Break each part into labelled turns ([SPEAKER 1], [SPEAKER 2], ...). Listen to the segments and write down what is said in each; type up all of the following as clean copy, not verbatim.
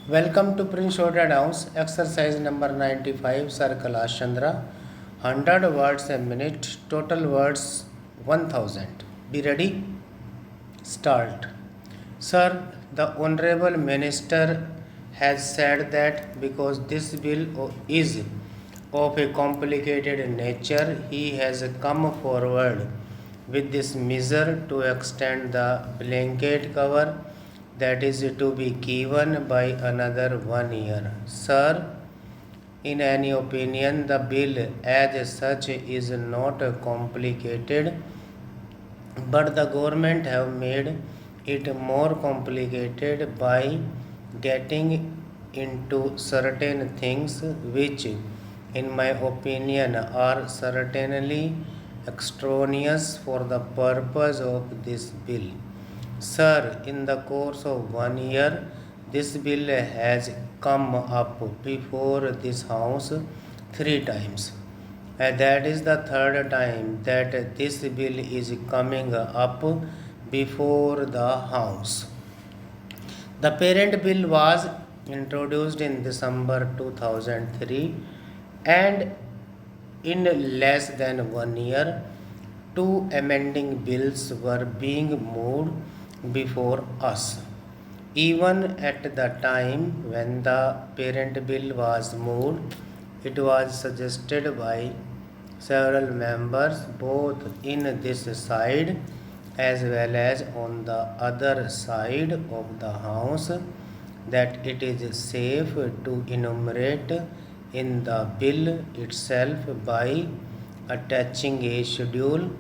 [SPEAKER 1] Welcome to Prince Shorted House, exercise number 95, Circle Ashandra. 100 words a minute, total words 1000. Be ready? Start. Sir, the Honorable Minister has said that because this bill is of a complicated nature, he has come forward with this measure to extend the blanket cover that is to be given by another 1 year. Sir, in any opinion, the bill as such is not complicated, but the government have made it more complicated by getting into certain things which in my opinion are certainly extraneous for the purpose of this bill. Sir, in the course of 1 year this bill has come up before this house 3 times, and that is the third time that this bill is coming up before the House. The parent bill was introduced in December 2003, and in less than 1 year, two amending bills were being moved before us. Even at the time when the parent bill was moved, it was suggested by several members both in this side as well as on the other side of the house that it is safe to enumerate in the bill itself by attaching a schedule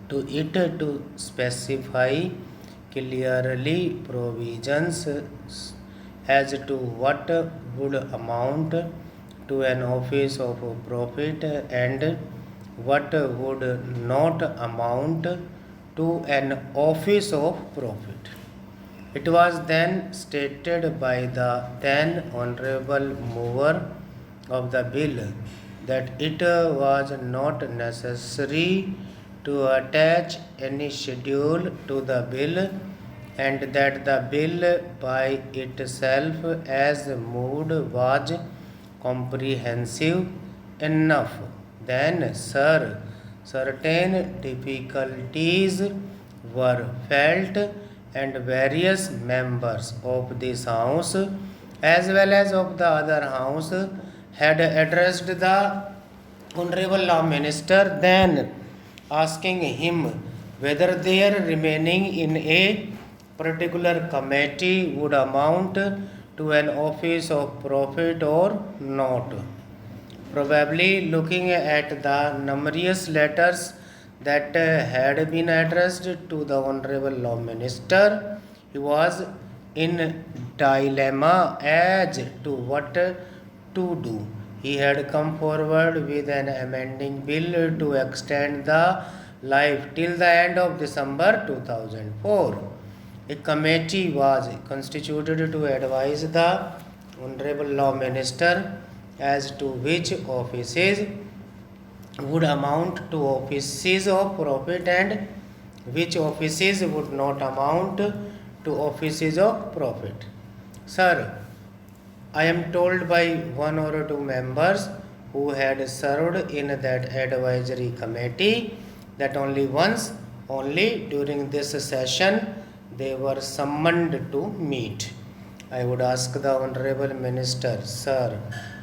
[SPEAKER 1] to it to specify clearly provisions as to what would amount to an office of profit and what would not amount to an office of profit. It was then stated by the then honorable mover of the bill that it was not necessary to attach any schedule to the bill and that the bill by itself as moved was comprehensive enough. Then, sir, certain difficulties were felt and various members of this house as well as of the other house had addressed the honorable law minister, then asking him whether their remaining in a particular committee would amount to an office of profit or not. Probably looking at the numerous letters that had been addressed to the honorable law minister, he was in dilemma as to what to do. He had come forward with an amending bill to extend the life till the end of December 2004. A committee was constituted to advise the honorable law minister as to which offices would amount to offices of profit and which offices would not amount to offices of profit. Sir, I am told by one or two members who had served in that advisory committee that only during this session, they were summoned to meet. I would ask the honorable minister, sir,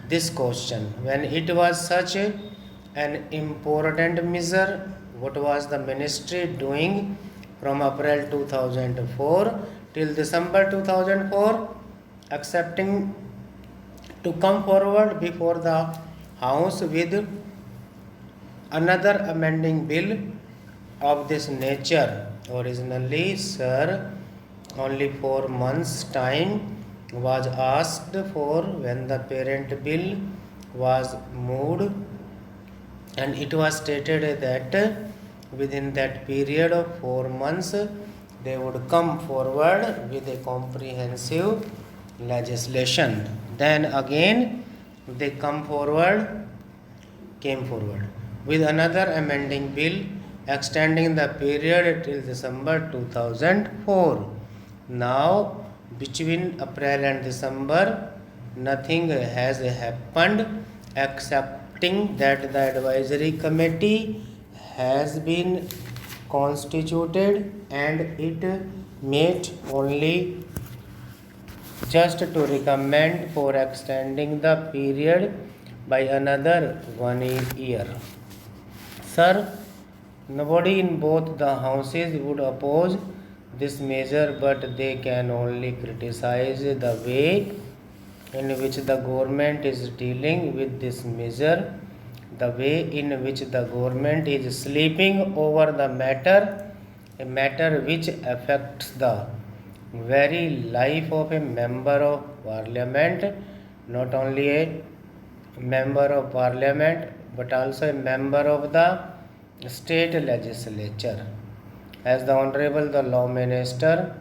[SPEAKER 1] this question: when it was such an important measure, what was the ministry doing from April 2004 till December 2004, accepting to come forward before the house with another amending bill of this nature? Originally, sir, only 4 months' time was asked for when the parent bill was moved, and it was stated that within that period of 4 months they would come forward with a comprehensive legislation. Then again they came forward with another amending bill extending the period till December 2004. Now Between April and December, nothing has happened excepting that the advisory committee has been constituted and it met only just to recommend for extending the period by another 1 year. Sir, nobody in both the houses would oppose this measure, but they can only criticize the way in which the government is dealing with this measure, the way in which the government is sleeping over the matter, a matter which affects the very life of a member of parliament, not only a member of parliament but also a member of the state legislature. As the Honorable the Law Minister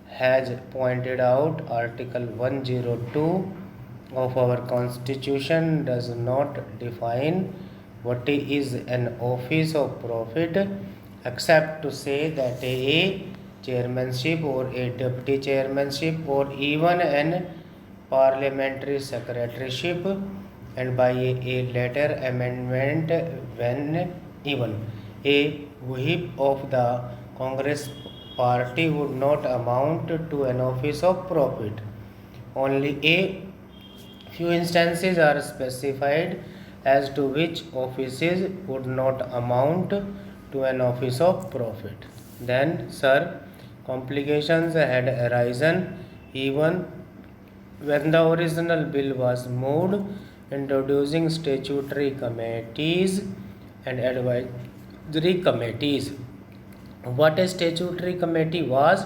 [SPEAKER 1] has pointed out, Article 102 of our Constitution does not define what is an office of profit except to say that a chairmanship or a deputy chairmanship or even an parliamentary secretaryship, and by a later amendment when even a whip of the Congress party would not amount to an office of profit. Only a few instances are specified as to which offices would not amount to an office of profit. Then, sir, complications had arisen even when the original bill was moved, introducing statutory committees and advisory committees. What a statutory committee was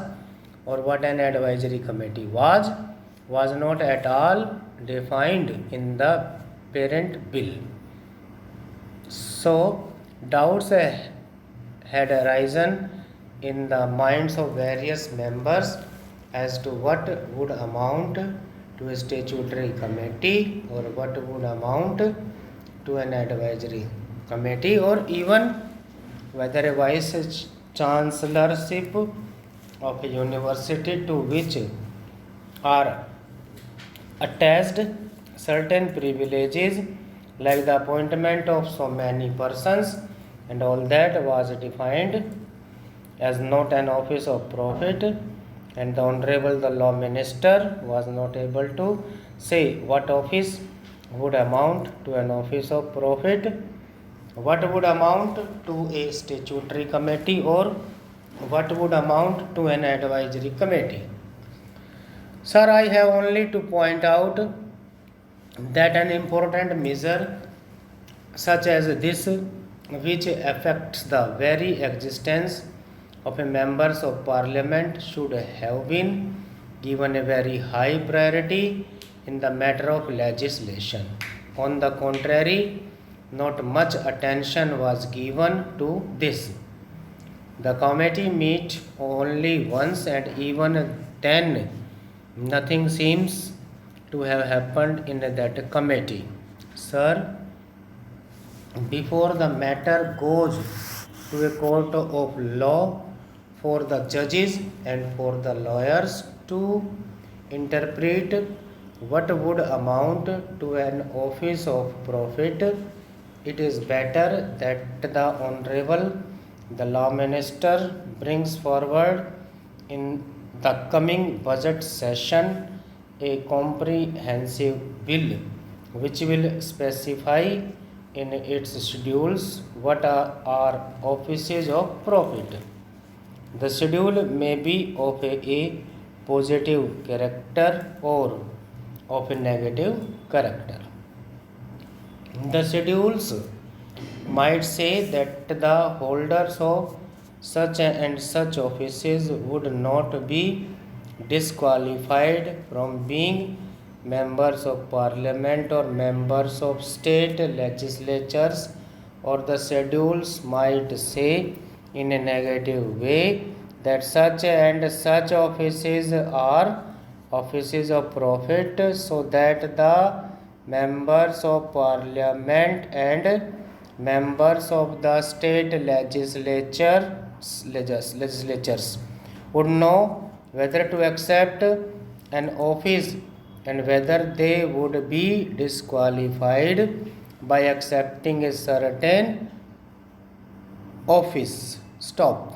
[SPEAKER 1] or what an advisory committee was not at all defined in the parent bill. So, doubts had arisen in the minds of various members as to what would amount to a statutory committee or what would amount to an advisory committee, or even whether a vice chancellorship of a university to which are attached certain privileges like the appointment of so many persons and all that was defined as not an office of profit, and the Honorable the Law Minister was not able to say what office would amount to an office of profit, what would amount to a statutory committee, or what would amount to an advisory committee. Sir, I have only to point out that an important measure such as this, which affects the very existence of a members of parliament, should have been given a very high priority in the matter of legislation. On the contrary, not much attention was given to this. The committee met only once, and even then nothing seems to have happened in that committee. Sir, before the matter goes to a court of law for the judges and for the lawyers to interpret what would amount to an office of profit, it is better that the Honorable the Law Minister brings forward in the coming budget session a comprehensive bill which will specify in its schedules what are offices of profit. The schedule may be of a positive character or of a negative character. The schedules might say that the holders of such and such offices would not be disqualified from being members of parliament or members of state legislatures, or the schedules might say in a negative way that such and such offices are offices of profit, so that the members of parliament and members of the state legislatures would know whether to accept an office and whether they would be disqualified by accepting a certain office. Stop.